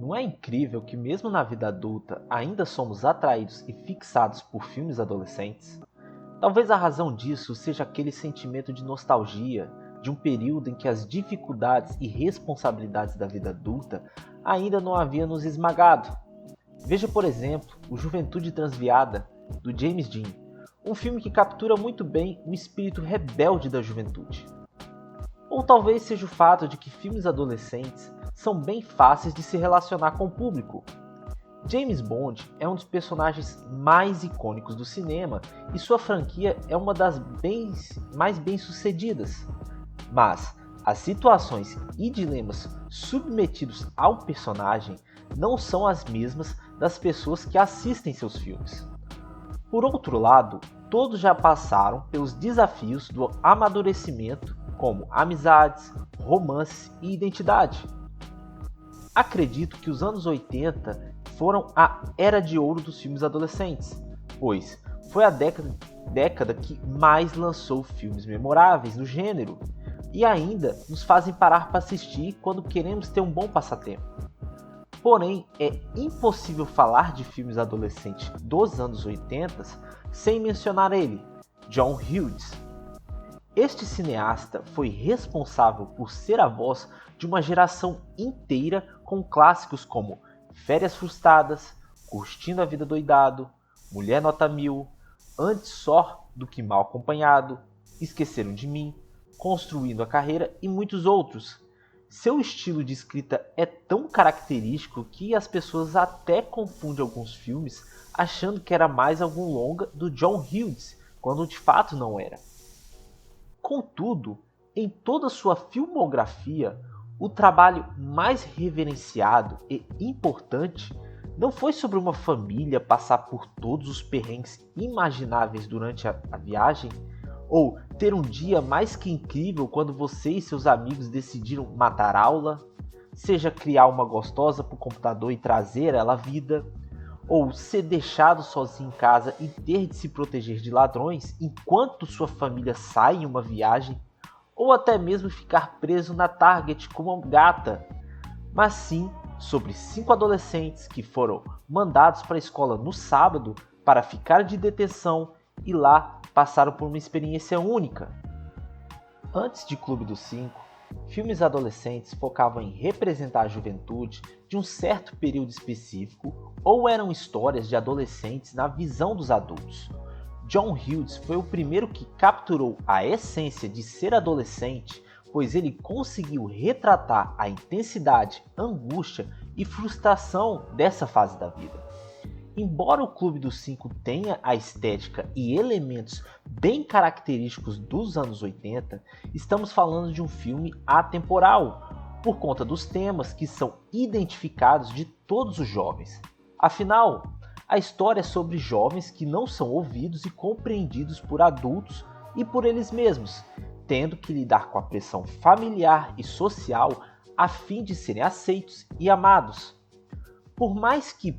Não é incrível que mesmo na vida adulta ainda somos atraídos e fixados por filmes adolescentes? Talvez a razão disso seja aquele sentimento de nostalgia de um período em que as dificuldades e responsabilidades da vida adulta ainda não haviam nos esmagado. Veja, por exemplo, o Juventude Transviada, do James Dean, um filme que captura muito bem o espírito rebelde da juventude. Ou talvez seja o fato de que filmes adolescentes são bem fáceis de se relacionar com o público. James Bond é um dos personagens mais icônicos do cinema e sua franquia é uma das mais bem-sucedidas. Mas as situações e dilemas submetidos ao personagem não são as mesmas das pessoas que assistem seus filmes. Por outro lado, todos já passaram pelos desafios do amadurecimento, como amizades, romance e identidade. Acredito que os anos 80 foram a era de ouro dos filmes adolescentes, pois foi a década que mais lançou filmes memoráveis no gênero e ainda nos fazem parar para assistir quando queremos ter um bom passatempo. Porém, é impossível falar de filmes adolescentes dos anos 80 sem mencionar ele, John Hughes. Este cineasta foi responsável por ser a voz de uma geração inteira com clássicos como Férias Frustradas, Curtindo a Vida Doidado, Mulher Nota 1000, Antes Só do que Mal Acompanhado, Esqueceram de Mim, Construindo a Carreira e muitos outros. Seu estilo de escrita é tão característico que as pessoas até confundem alguns filmes achando que era mais algum longa do John Hughes, quando de fato não era. Contudo, em toda sua filmografia, o trabalho mais reverenciado e importante não foi sobre uma família passar por todos os perrengues imagináveis durante a viagem, ou ter um dia mais que incrível quando você e seus amigos decidiram matar aula, seja criar uma gostosa para o computador e trazer ela à vida, ou ser deixado sozinho em casa e ter de se proteger de ladrões enquanto sua família sai em uma viagem, ou até mesmo ficar preso na Target como uma gata, mas sim sobre 5 adolescentes que foram mandados para a escola no sábado para ficar de detenção e lá passaram por uma experiência única. Antes de Clube dos 5, filmes adolescentes focavam em representar a juventude de um certo período específico ou eram histórias de adolescentes na visão dos adultos. John Hughes foi o primeiro que capturou a essência de ser adolescente, pois ele conseguiu retratar a intensidade, angústia e frustração dessa fase da vida. Embora o Clube dos 5 tenha a estética e elementos bem característicos dos anos 80, estamos falando de um filme atemporal, por conta dos temas que são identificados de todos os jovens. Afinal, a história é sobre jovens que não são ouvidos e compreendidos por adultos e por eles mesmos, tendo que lidar com a pressão familiar e social a fim de serem aceitos e amados. Por mais que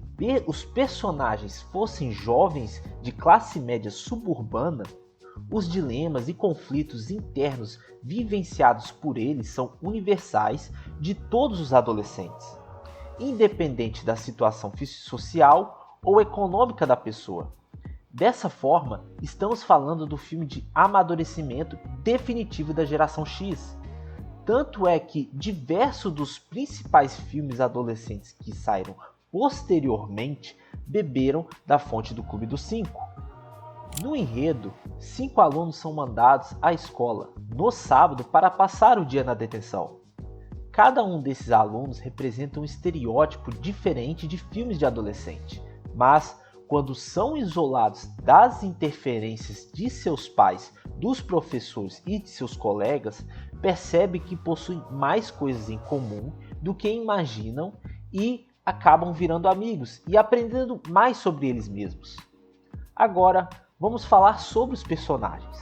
os personagens fossem jovens de classe média suburbana, os dilemas e conflitos internos vivenciados por eles são universais de todos os adolescentes, independente da situação social ou econômica da pessoa. Dessa forma, estamos falando do filme de amadurecimento definitivo da geração X. Tanto é que diversos dos principais filmes adolescentes que saíram posteriormente beberam da fonte do Clube dos 5. No enredo, 5 alunos são mandados à escola no sábado para passar o dia na detenção. Cada um desses alunos representa um estereótipo diferente de filmes de adolescente, mas quando são isolados das interferências de seus pais, dos professores e de seus colegas, percebem que possuem mais coisas em comum do que imaginam e acabam virando amigos e aprendendo mais sobre eles mesmos. Agora, vamos falar sobre os personagens.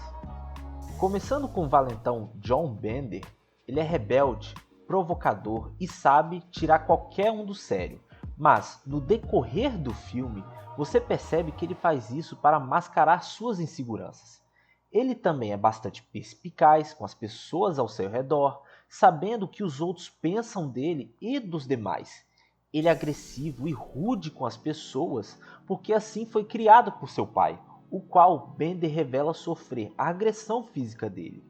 Começando com o valentão John Bender, ele é rebelde, provocador e sabe tirar qualquer um do sério, mas no decorrer do filme, você percebe que ele faz isso para mascarar suas inseguranças. Ele também é bastante perspicaz com as pessoas ao seu redor, sabendo o que os outros pensam dele e dos demais. ele é agressivo e rude com as pessoas porque assim foi criado por seu pai, o qual Bender revela sofrer a agressão física dele.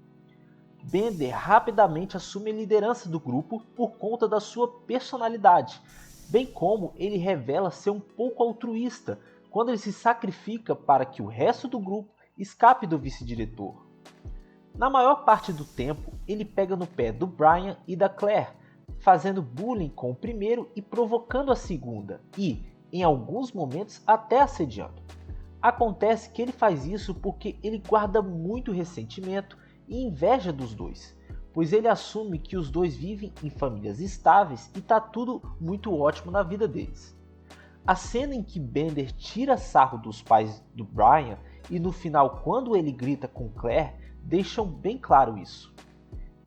Bender rapidamente assume a liderança do grupo por conta da sua personalidade, bem como ele revela ser um pouco altruísta quando ele se sacrifica para que o resto do grupo escape do vice-diretor. Na maior parte do tempo, ele pega no pé do Brian e da Claire, fazendo bullying com o primeiro e provocando a segunda, e, em alguns momentos, até assediando. Acontece que ele faz isso porque ele guarda muito ressentimento e inveja dos dois, pois ele assume que os dois vivem em famílias estáveis e tá tudo muito ótimo na vida deles. A cena em que Bender tira sarro dos pais do Brian e no final quando ele grita com Claire deixam bem claro isso.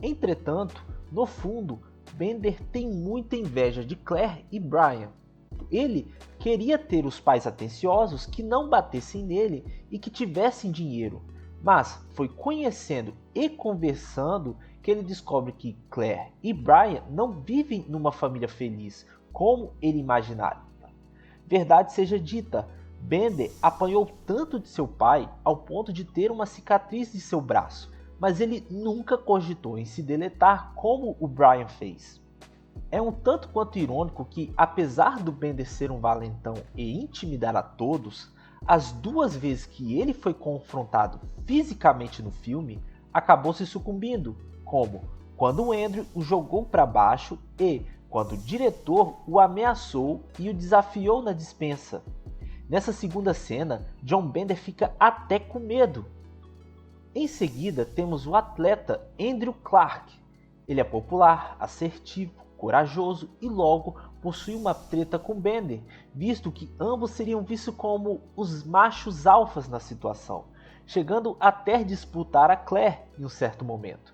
Entretanto, no fundo, Bender tem muita inveja de Claire e Brian. Ele queria ter os pais atenciosos que não batessem nele e que tivessem dinheiro, mas foi conhecendo e conversando que ele descobre que Claire e Brian não vivem numa família feliz, como ele imaginava. Verdade seja dita, Bender apanhou tanto de seu pai ao ponto de ter uma cicatriz de seu braço, mas ele nunca cogitou em se deletar como o Brian fez. É um tanto quanto irônico que, apesar do Bender ser um valentão e intimidar a todos, as duas vezes que ele foi confrontado fisicamente no filme, acabou se sucumbindo, como quando o Andrew o jogou para baixo e quando o diretor o ameaçou e o desafiou na despensa. Nessa segunda cena, John Bender fica até com medo. Em seguida, temos o atleta Andrew Clark. Ele é popular, assertivo, corajoso e logo possui uma treta com Bender, visto que ambos seriam vistos como os machos alfas na situação, chegando até disputar a Claire em um certo momento.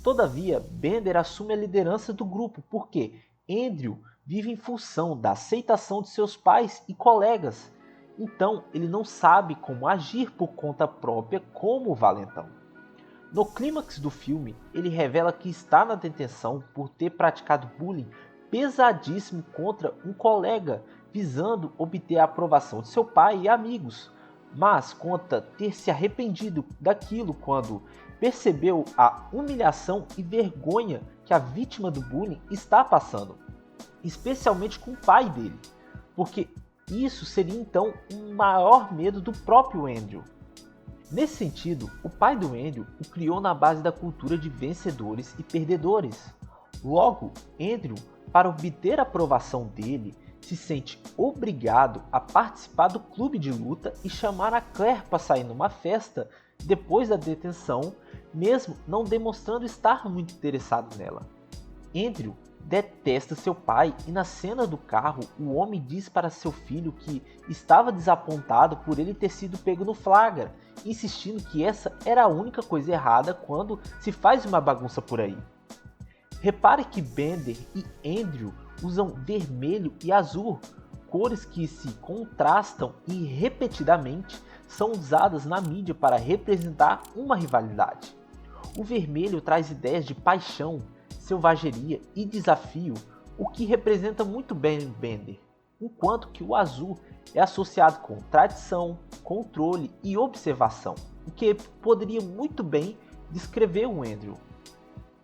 Todavia, Bender assume a liderança do grupo porque Andrew vive em função da aceitação de seus pais e colegas, então ele não sabe como agir por conta própria como o valentão. No clímax do filme, ele revela que está na detenção por ter praticado bullying pesadíssimo contra um colega, visando obter a aprovação de seu pai e amigos, mas conta ter se arrependido daquilo quando percebeu a humilhação e vergonha que a vítima do bullying está passando, especialmente com o pai dele, porque isso seria então um maior medo do próprio Andrew. Nesse sentido, o pai do Andrew o criou na base da cultura de vencedores e perdedores. Logo, Andrew, para obter a aprovação dele, se sente obrigado a participar do clube de luta e chamar a Claire para sair numa festa depois da detenção, mesmo não demonstrando estar muito interessado nela. Andrew detesta seu pai e na cena do carro o homem diz para seu filho que estava desapontado por ele ter sido pego no flagra, insistindo que essa era a única coisa errada quando se faz uma bagunça por aí. Repare que Bender e Andrew usam vermelho e azul, cores que se contrastam e repetidamente são usadas na mídia para representar uma rivalidade. O vermelho traz ideias de paixão, selvageria e desafio, o que representa muito bem Bender, enquanto que o azul é associado com tradição, controle e observação, o que poderia muito bem descrever o Andrew.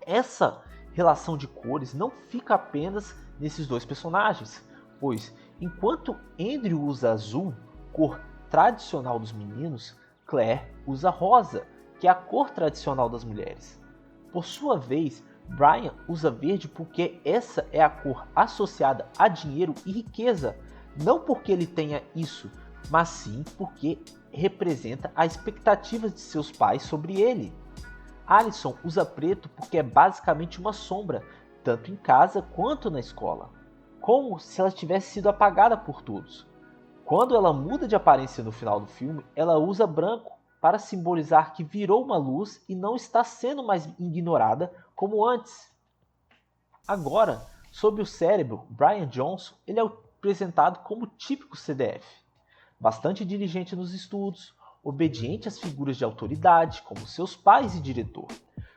Essa relação de cores não fica apenas nesses dois personagens, pois enquanto Andrew usa azul, cor tradicional dos meninos, Claire usa rosa, que é a cor tradicional das mulheres. Por sua vez, Brian usa verde porque essa é a cor associada a dinheiro e riqueza, não porque ele tenha isso, mas sim porque representa as expectativas de seus pais sobre ele. Alison usa preto porque é basicamente uma sombra, tanto em casa quanto na escola, como se ela tivesse sido apagada por todos. Quando ela muda de aparência no final do filme, ela usa branco para simbolizar que virou uma luz e não está sendo mais ignorada como antes. Agora, sobre o cérebro, Brian Johnson ele é apresentado como típico CDF, bastante diligente nos estudos, obediente às figuras de autoridade, como seus pais e diretor.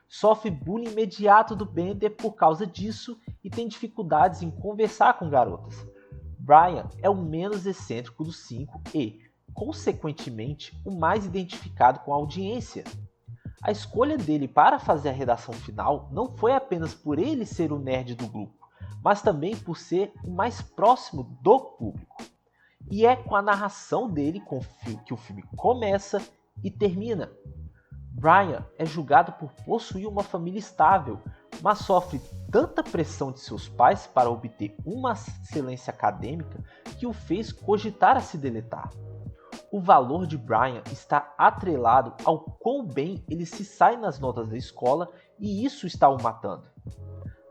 sofre bullying imediato do Bender por causa disso e tem dificuldades em conversar com garotas. Brian é o menos excêntrico dos 5 e, consequentemente, o mais identificado com a audiência. A escolha dele para fazer a redação final não foi apenas por ele ser o nerd do grupo, mas também por ser o mais próximo do público. E é com a narração dele que o filme começa e termina. Brian é julgado por possuir uma família estável, mas sofre tanta pressão de seus pais para obter uma excelência acadêmica que o fez cogitar a se deletar. O valor de Brian está atrelado ao quão bem ele se sai nas notas da escola e isso está o matando.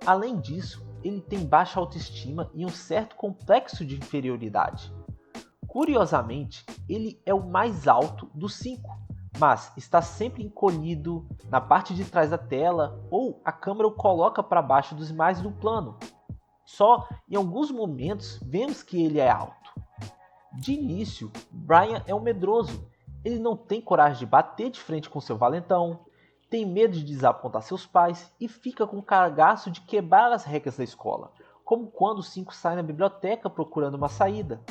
Além disso, ele tem baixa autoestima e um certo complexo de inferioridade. Curiosamente, ele é o mais alto dos 5, mas está sempre encolhido na parte de trás da tela ou a câmera o coloca para baixo dos mais do plano. Só em alguns momentos vemos que ele é alto. De início, Brian é um medroso. Ele não tem coragem de bater de frente com seu valentão, tem medo de desapontar seus pais e fica com cagaço de quebrar as regras da escola, como quando os 5 saem na biblioteca procurando uma saída.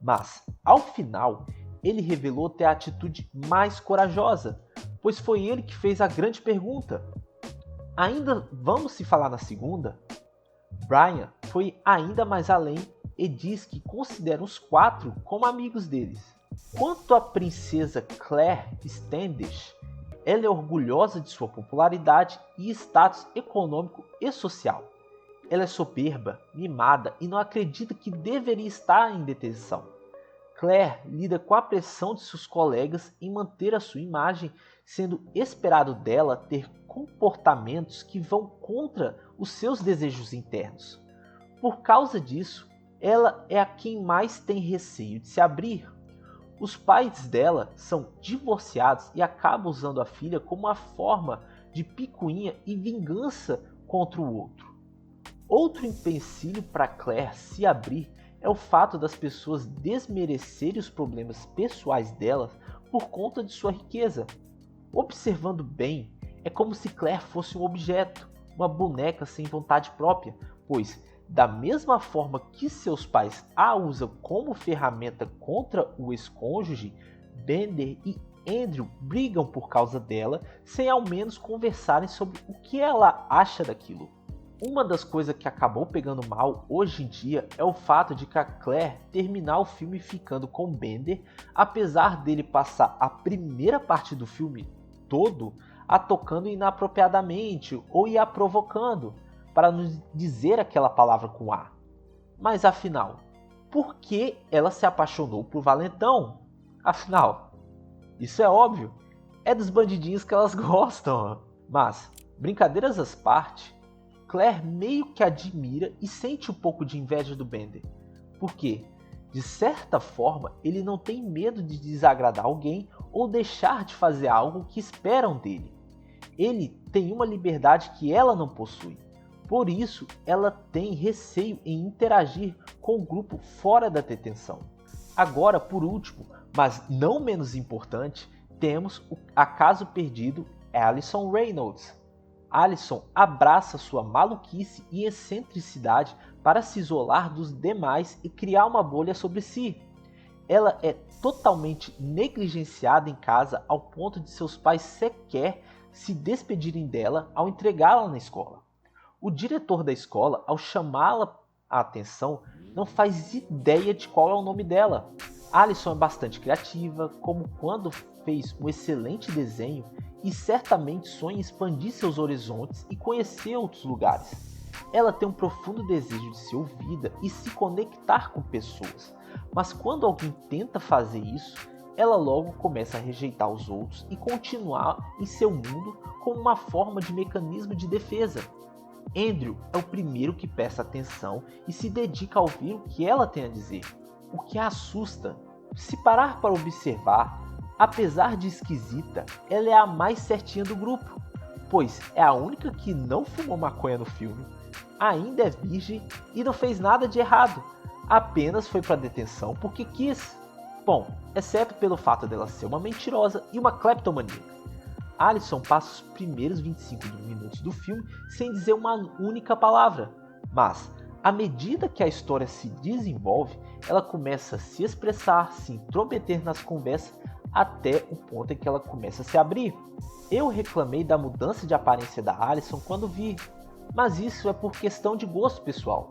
Mas, ao final, ele revelou ter a atitude mais corajosa, pois foi ele que fez a grande pergunta. Ainda vamos se falar na segunda? Brian foi ainda mais além e diz que considera os 4 como amigos deles. Quanto à princesa Claire Standish, ela é orgulhosa de sua popularidade e status econômico e social. Ela é soberba, mimada e não acredita que deveria estar em detenção. Claire lida com a pressão de seus colegas em manter a sua imagem, sendo esperado dela ter comportamentos que vão contra os seus desejos internos. Por causa disso, ela é a quem mais tem receio de se abrir. Os pais dela são divorciados e acabam usando a filha como uma forma de picuinha e vingança contra o outro. Outro empecilho para Claire se abrir é o fato das pessoas desmerecerem os problemas pessoais delas por conta de sua riqueza. Observando bem, é como se Claire fosse um objeto, uma boneca sem vontade própria, pois, da mesma forma que seus pais a usam como ferramenta contra o ex-cônjuge, Bender e Andrew brigam por causa dela, sem ao menos conversarem sobre o que ela acha daquilo. Uma das coisas que acabou pegando mal hoje em dia é o fato de que a Claire terminar o filme ficando com Bender, apesar dele passar a primeira parte do filme todo a tocando inapropriadamente ou a provocando, para nos dizer aquela palavra com A. Mas afinal, por que ela se apaixonou por Valentão? Afinal, isso é óbvio, é dos bandidinhos que elas gostam. Mas, brincadeiras às partes, Claire meio que admira e sente um pouco de inveja do Bender, porque, de certa forma, ele não tem medo de desagradar alguém ou deixar de fazer algo que esperam dele. Ele tem uma liberdade que ela não possui. Por isso, ela tem receio em interagir com o grupo fora da detenção. Agora, por último, mas não menos importante, temos o acaso perdido Allison Reynolds. Allison abraça sua maluquice e excentricidade para se isolar dos demais e criar uma bolha sobre si. Ela é totalmente negligenciada em casa ao ponto de seus pais sequer se despedirem dela ao entregá-la na escola. O diretor da escola, ao chamá-la a atenção, não faz ideia de qual é o nome dela. Allison é bastante criativa, como quando fez um excelente desenho e certamente sonha em expandir seus horizontes e conhecer outros lugares. Ela tem um profundo desejo de ser ouvida e se conectar com pessoas, mas quando alguém tenta fazer isso, ela logo começa a rejeitar os outros e continuar em seu mundo como uma forma de mecanismo de defesa. Andrew é o primeiro que presta atenção e se dedica a ouvir o que ela tem a dizer, o que a assusta. Se parar para observar, apesar de esquisita, ela é a mais certinha do grupo, pois é a única que não fumou maconha no filme, ainda é virgem e não fez nada de errado, apenas foi para detenção porque quis. Bom, exceto pelo fato dela ser uma mentirosa e uma cleptomaníaca. Alison passa os primeiros 25 minutos do filme sem dizer uma única palavra, mas à medida que a história se desenvolve, ela começa a se expressar, se intrometer nas conversas até o ponto em que ela começa a se abrir. Eu reclamei da mudança de aparência da Alison quando vi, mas isso é por questão de gosto pessoal.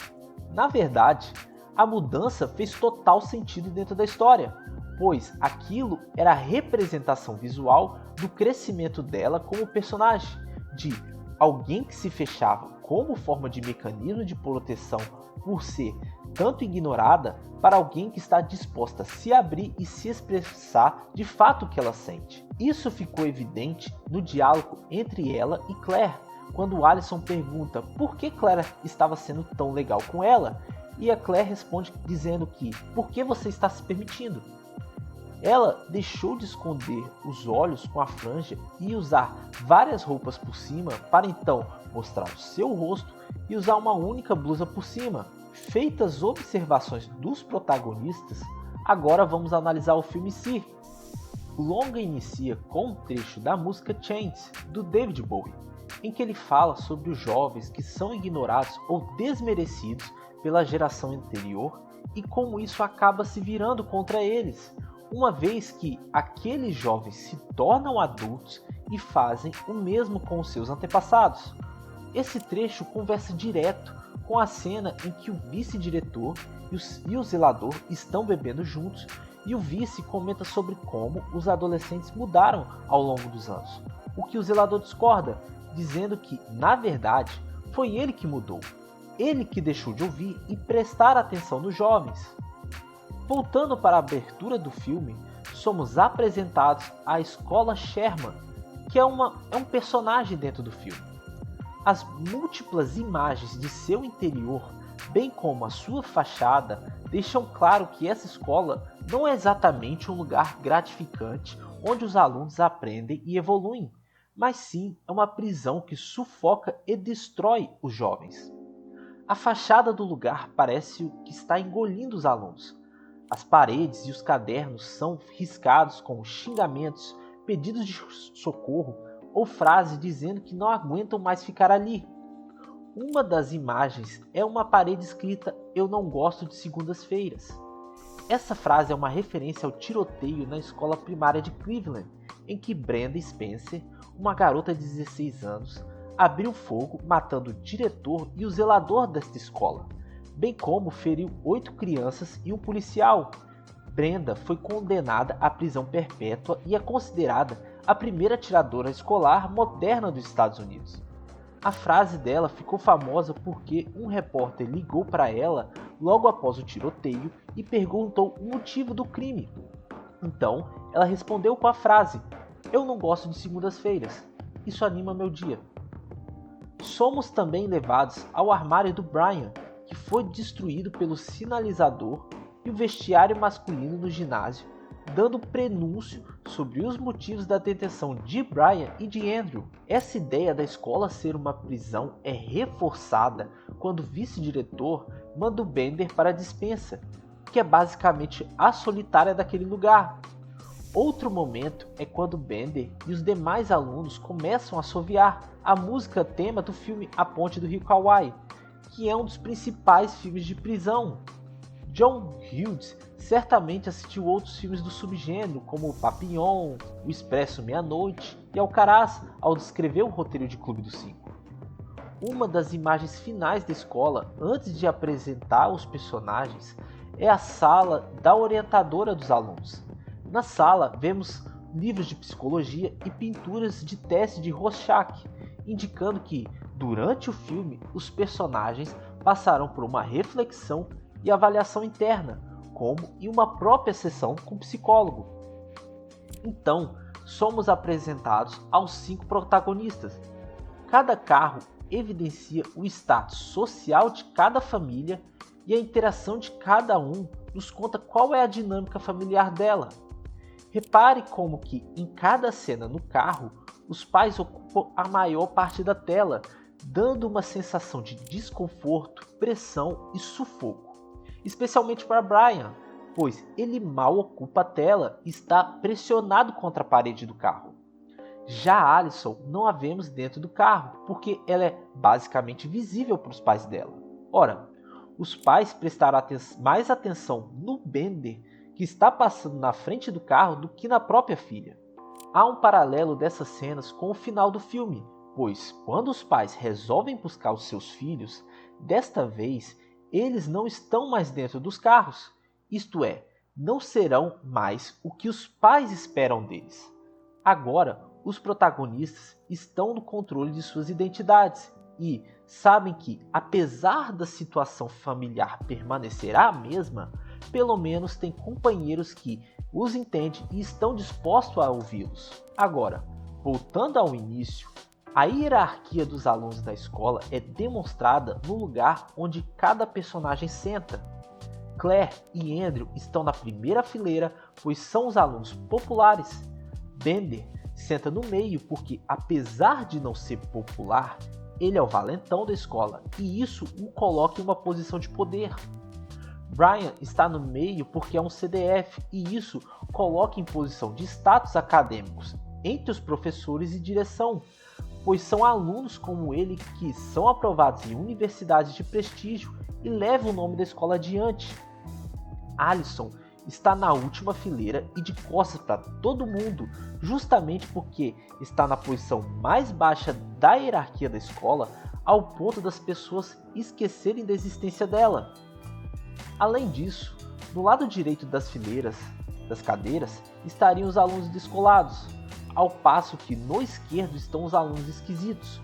Na verdade, a mudança fez total sentido dentro da história, pois aquilo era a representação visual do crescimento dela como personagem, de alguém que se fechava como forma de mecanismo de proteção por ser tanto ignorada, para alguém que está disposta a se abrir e se expressar de fato o que ela sente. Isso ficou evidente no diálogo entre ela e Claire, quando Alison pergunta por que Claire estava sendo tão legal com ela, e a Claire responde dizendo que por que você está se permitindo? Ela deixou de esconder os olhos com a franja e usar várias roupas por cima para então mostrar o seu rosto e usar uma única blusa por cima. Feitas observações dos protagonistas, agora vamos analisar o filme em si. O longa inicia com um trecho da música Chains, do David Bowie, em que ele fala sobre os jovens que são ignorados ou desmerecidos pela geração anterior e como isso acaba se virando contra eles, uma vez que aqueles jovens se tornam adultos e fazem o mesmo com os seus antepassados. Esse trecho conversa direto com a cena em que o vice-diretor e o zelador estão bebendo juntos e o vice comenta sobre como os adolescentes mudaram ao longo dos anos, o que o zelador discorda, dizendo que, na verdade, foi ele que mudou, ele que deixou de ouvir e prestar atenção nos jovens. Voltando para a abertura do filme, somos apresentados à escola Sherman, que é um personagem dentro do filme. As múltiplas imagens de seu interior, bem como a sua fachada, deixam claro que essa escola não é exatamente um lugar gratificante onde os alunos aprendem e evoluem, mas sim é uma prisão que sufoca e destrói os jovens. A fachada do lugar parece o que está engolindo os alunos. As paredes e os cadernos são riscados com xingamentos, pedidos de socorro ou frases dizendo que não aguentam mais ficar ali. Uma das imagens é uma parede escrita "Eu não gosto de segundas-feiras". Essa frase é uma referência ao tiroteio na escola primária de Cleveland, em que Brenda Spencer, uma garota de 16 anos, abriu fogo matando o diretor e o zelador desta escola, bem como feriu 8 crianças e um policial. Brenda foi condenada à prisão perpétua e é considerada a primeira atiradora escolar moderna dos Estados Unidos. A frase dela ficou famosa porque um repórter ligou para ela logo após o tiroteio e perguntou o motivo do crime. Então, ela respondeu com a frase: "Eu não gosto de segundas-feiras. Isso anima meu dia." Somos também levados ao armário do Brian, que foi destruído pelo sinalizador, e o vestiário masculino no ginásio, dando prenúncio sobre os motivos da detenção de Brian e de Andrew. Essa ideia da escola ser uma prisão é reforçada quando o vice-diretor manda o Bender para a dispensa, que é basicamente a solitária daquele lugar. Outro momento é quando Bender e os demais alunos começam a assoviar a música tema do filme A Ponte do Rio Kauai, que é um dos principais filmes de prisão. John Hughes certamente assistiu outros filmes do subgênero, como Papillon, O Expresso Meia-Noite e Alcaraz, ao descrever o roteiro de Clube dos Cinco. Uma das imagens finais da escola, antes de apresentar os personagens, é a sala da orientadora dos alunos. Na sala, vemos livros de psicologia e pinturas de teste de Rorschach, indicando que, durante o filme, os personagens passarão por uma reflexão e avaliação interna, como em uma própria sessão com o psicólogo. Então, somos apresentados aos 5 protagonistas. Cada carro evidencia o status social de cada família e a interação de cada um nos conta qual é a dinâmica familiar dela. Repare como que, em cada cena no carro, os pais ocupam a maior parte da tela, dando uma sensação de desconforto, pressão e sufoco. Especialmente para Brian, pois ele mal ocupa a tela e está pressionado contra a parede do carro. Já a Alison não a vemos dentro do carro, porque ela é basicamente visível para os pais dela. Ora, os pais prestaram mais atenção no Bender, que está passando na frente do carro, do que na própria filha. Há um paralelo dessas cenas com o final do filme, pois quando os pais resolvem buscar os seus filhos, desta vez eles não estão mais dentro dos carros, isto é, não serão mais o que os pais esperam deles. Agora, os protagonistas estão no controle de suas identidades e sabem que, apesar da situação familiar permanecer a mesma, pelo menos têm companheiros que os entendem e estão dispostos a ouvi-los. Agora, voltando ao início, a hierarquia dos alunos da escola é demonstrada no lugar onde cada personagem senta. Claire e Andrew estão na primeira fileira, pois são os alunos populares. Bender senta no meio porque, apesar de não ser popular, ele é o valentão da escola e isso o coloca em uma posição de poder. Brian está no meio porque é um CDF e isso coloca em posição de status acadêmicos entre os professores e direção, pois são alunos como ele que são aprovados em universidades de prestígio e levam o nome da escola adiante. Alison está na última fileira e de costas para todo mundo, justamente porque está na posição mais baixa da hierarquia da escola, ao ponto das pessoas esquecerem da existência dela. Além disso, no lado direito das fileiras das cadeiras estariam os alunos descolados, ao passo que no esquerdo estão os alunos esquisitos.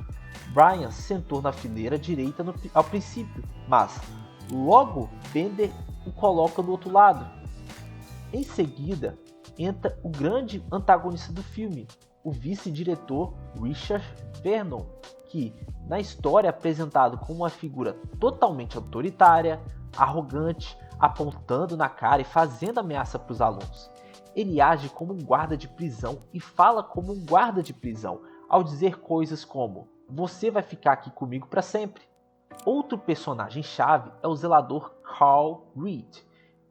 Brian sentou na fileira direita ao princípio, mas logo Bender o coloca do outro lado. Em seguida, entra o grande antagonista do filme, o vice-diretor Richard Vernon, que na história é apresentado como uma figura totalmente autoritária, arrogante, apontando na cara e fazendo ameaça para os alunos. Ele age como um guarda de prisão e fala como um guarda de prisão, ao dizer coisas como: "Você vai ficar aqui comigo para sempre". Outro personagem-chave é o zelador Carl Reed.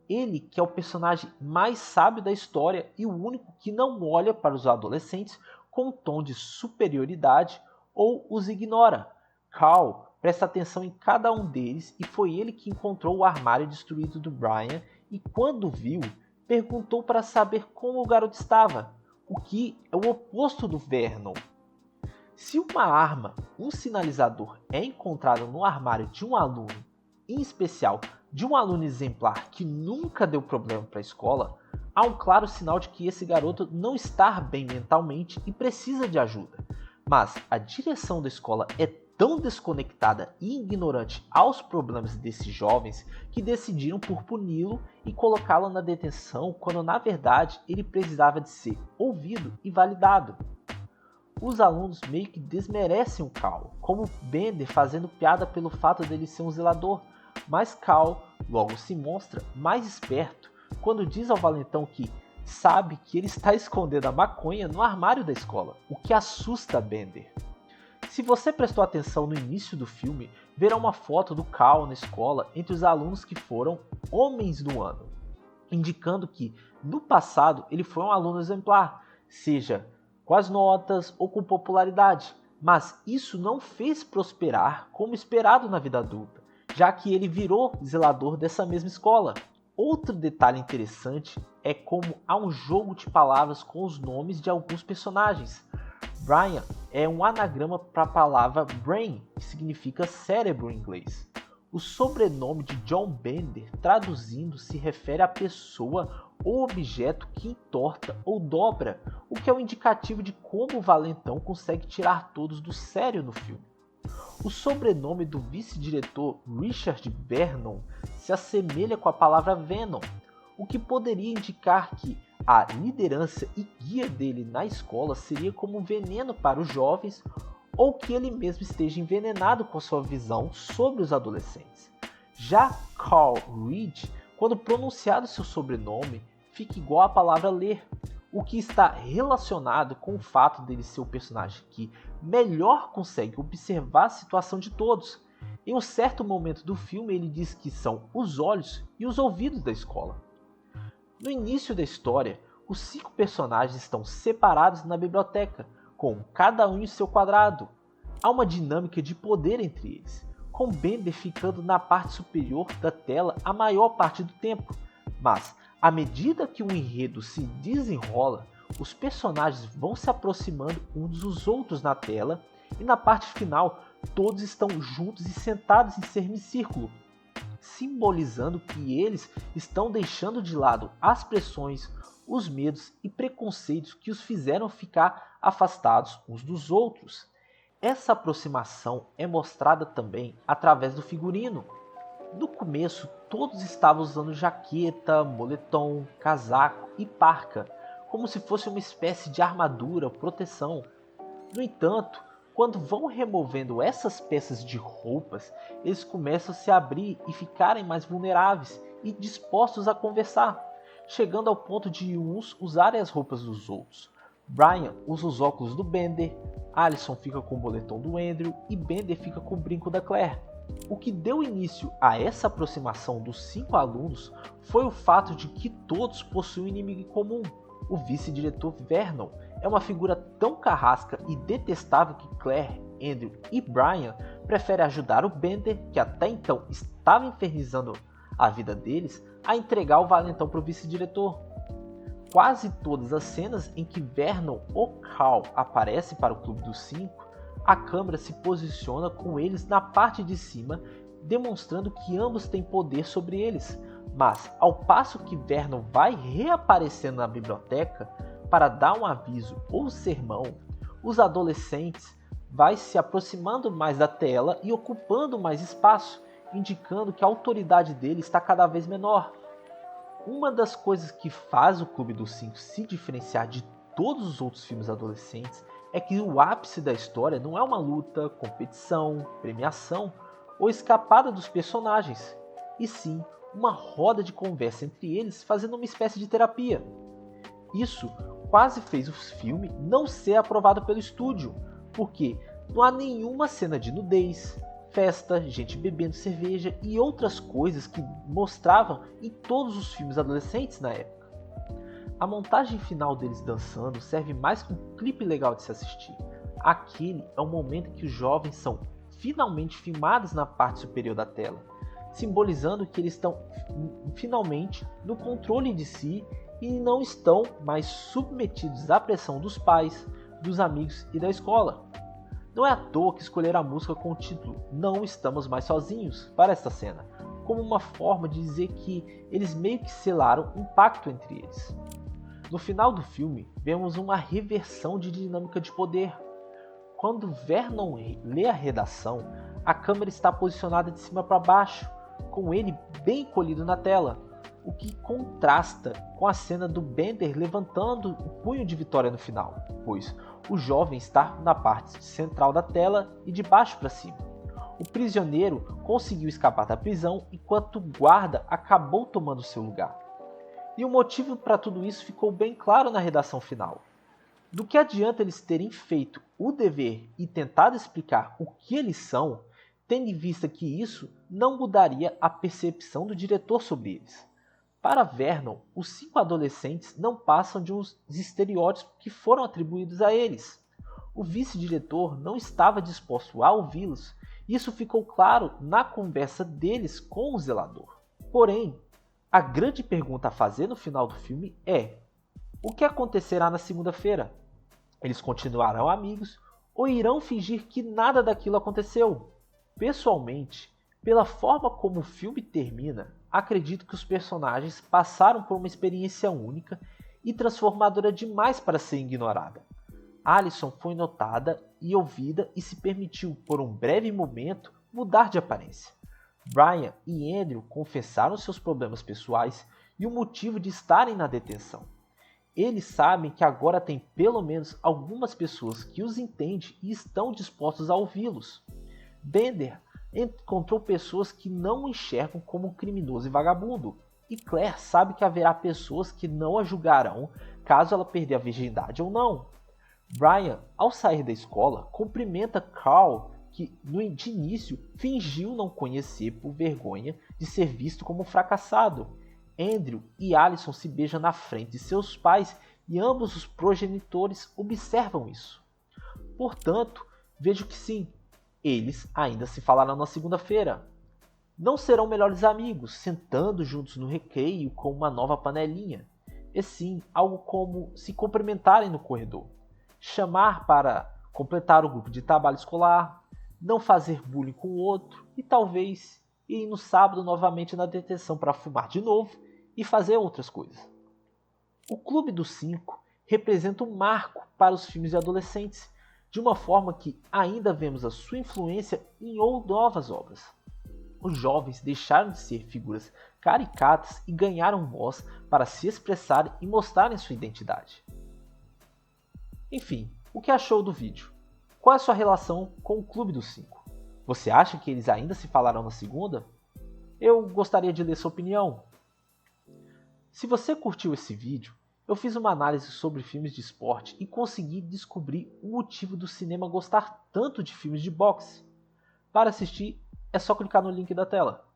Ele que é o personagem mais sábio da história e o único que não olha para os adolescentes com um tom de superioridade ou os ignora. Carl presta atenção em cada um deles e foi ele que encontrou o armário destruído do Brian e quando viu, perguntou para saber como o garoto estava, o que é o oposto do Vernon. Se uma arma, um sinalizador, é encontrado no armário de um aluno, em especial de um aluno exemplar que nunca deu problema para a escola, há um claro sinal de que esse garoto não está bem mentalmente e precisa de ajuda. Mas a direção da escola é tão desconectada e ignorante aos problemas desses jovens que decidiram por puni-lo e colocá-lo na detenção quando na verdade ele precisava de ser ouvido e validado. Os alunos meio que desmerecem o Cal, como Bender fazendo piada pelo fato dele ser um zelador, mas Cal logo se mostra mais esperto quando diz ao valentão que sabe que ele está escondendo a maconha no armário da escola, o que assusta Bender. Se você prestou atenção no início do filme, verá uma foto do Cal na escola entre os alunos que foram homens do ano, indicando que no passado ele foi um aluno exemplar, seja com as notas ou com popularidade, mas isso não fez prosperar como esperado na vida adulta, já que ele virou zelador dessa mesma escola. Outro detalhe interessante é como há um jogo de palavras com os nomes de alguns personagens. Brian é um anagrama para a palavra brain, que significa cérebro em inglês. O sobrenome de John Bender, traduzindo, se refere à pessoa ou objeto que entorta ou dobra, o que é um indicativo de como o valentão consegue tirar todos do sério no filme. O sobrenome do vice-diretor Richard Vernon se assemelha com a palavra Venom, o que poderia indicar que a liderança e guia dele na escola seria como um veneno para os jovens ou que ele mesmo esteja envenenado com sua visão sobre os adolescentes. Já Carl Reed, quando pronunciado seu sobrenome, fica igual à palavra ler, o que está relacionado com o fato dele ser o personagem que melhor consegue observar a situação de todos. Em um certo momento do filme ele diz que são os olhos e os ouvidos da escola. No início da história, os 5 personagens estão separados na biblioteca, com cada um em seu quadrado. Há uma dinâmica de poder entre eles, com Bender ficando na parte superior da tela a maior parte do tempo, mas à medida que o enredo se desenrola, os personagens vão se aproximando uns dos outros na tela e na parte final todos estão juntos e sentados em semicírculo, simbolizando que eles estão deixando de lado as pressões, os medos e preconceitos que os fizeram ficar afastados uns dos outros. Essa aproximação é mostrada também através do figurino. No começo, todos estavam usando jaqueta, moletom, casaco e parca, como se fosse uma espécie de armadura ou proteção. No entanto, quando vão removendo essas peças de roupas, eles começam a se abrir e ficarem mais vulneráveis e dispostos a conversar, chegando ao ponto de uns usarem as roupas dos outros. Brian usa os óculos do Bender, Allison fica com o moletom do Andrew e Bender fica com o brinco da Claire. O que deu início a essa aproximação dos 5 alunos foi o fato de que todos possuem um inimigo em comum. O vice-diretor Vernon é uma figura tão carrasca e detestável que Claire, Andrew e Brian preferem ajudar o Bender, que até então estava infernizando a vida deles, a entregar o valentão para o vice-diretor. Quase todas as cenas em que Vernon ou Carl aparecem para o Clube dos 5, a câmera se posiciona com eles na parte de cima, demonstrando que ambos têm poder sobre eles. Mas, ao passo que Vernon vai reaparecendo na biblioteca para dar um aviso ou sermão, os adolescentes vão se aproximando mais da tela e ocupando mais espaço, indicando que a autoridade dele está cada vez menor. Uma das coisas que faz o Clube dos 5 se diferenciar de todos os outros filmes adolescentes é que o ápice da história não é uma luta, competição, premiação ou escapada dos personagens, e sim uma roda de conversa entre eles fazendo uma espécie de terapia. Isso quase fez o filme não ser aprovado pelo estúdio, porque não há nenhuma cena de nudez, festa, gente bebendo cerveja e outras coisas que mostravam em todos os filmes adolescentes na época. A montagem final deles dançando serve mais que um clipe legal de se assistir. Aquele é o momento que os jovens são finalmente filmados na parte superior da tela, simbolizando que eles estão finalmente no controle de si e não estão mais submetidos à pressão dos pais, dos amigos e da escola. Não é à toa que escolheram a música com o título Não Estamos Mais Sozinhos para esta cena, como uma forma de dizer que eles meio que selaram um pacto entre eles. No final do filme, vemos uma reversão de dinâmica de poder. Quando Vernon lê a redação, a câmera está posicionada de cima para baixo, com ele bem encolhido na tela, o que contrasta com a cena do Bender levantando o punho de vitória no final, pois o jovem está na parte central da tela e de baixo para cima. O prisioneiro conseguiu escapar da prisão enquanto o guarda acabou tomando seu lugar. E o motivo para tudo isso ficou bem claro na redação final. Do que adianta eles terem feito o dever e tentado explicar o que eles são, tendo em vista que isso não mudaria a percepção do diretor sobre eles. Para Vernon, os 5 adolescentes não passam de uns estereótipos que foram atribuídos a eles. O vice-diretor não estava disposto a ouvi-los, e isso ficou claro na conversa deles com o zelador. Porém, a grande pergunta a fazer no final do filme é: o que acontecerá na segunda-feira? Eles continuarão amigos ou irão fingir que nada daquilo aconteceu? Pessoalmente, pela forma como o filme termina, acredito que os personagens passaram por uma experiência única e transformadora demais para ser ignorada. Allison foi notada e ouvida e se permitiu, por um breve momento, mudar de aparência. Brian e Andrew confessaram seus problemas pessoais e o motivo de estarem na detenção. Eles sabem que agora tem pelo menos algumas pessoas que os entendem e estão dispostos a ouvi-los. Bender encontrou pessoas que não o enxergam como um criminoso e vagabundo, e Claire sabe que haverá pessoas que não a julgarão caso ela perder a virgindade ou não. Brian, ao sair da escola, cumprimenta Carl, que de início fingiu não conhecer por vergonha de ser visto como um fracassado. Andrew e Allison se beijam na frente de seus pais e ambos os progenitores observam isso. Portanto, vejo que sim, eles ainda se falarão na segunda-feira. Não serão melhores amigos, sentando juntos no recreio com uma nova panelinha, e sim algo como se cumprimentarem no corredor, chamar para completar o grupo de trabalho escolar, não fazer bullying com o outro e talvez ir no sábado novamente na detenção para fumar de novo e fazer outras coisas. O Clube dos Cinco representa um marco para os filmes de adolescentes, de uma forma que ainda vemos a sua influência em novas obras. Os jovens deixaram de ser figuras caricatas e ganharam voz para se expressarem e mostrarem sua identidade. Enfim, o que achou do vídeo? Qual é a sua relação com o Clube dos Cinco? Você acha que eles ainda se falarão na segunda? Eu gostaria de ler sua opinião. Se você curtiu esse vídeo, eu fiz uma análise sobre filmes de esporte e consegui descobrir o motivo do cinema gostar tanto de filmes de boxe. Para assistir, é só clicar no link da tela.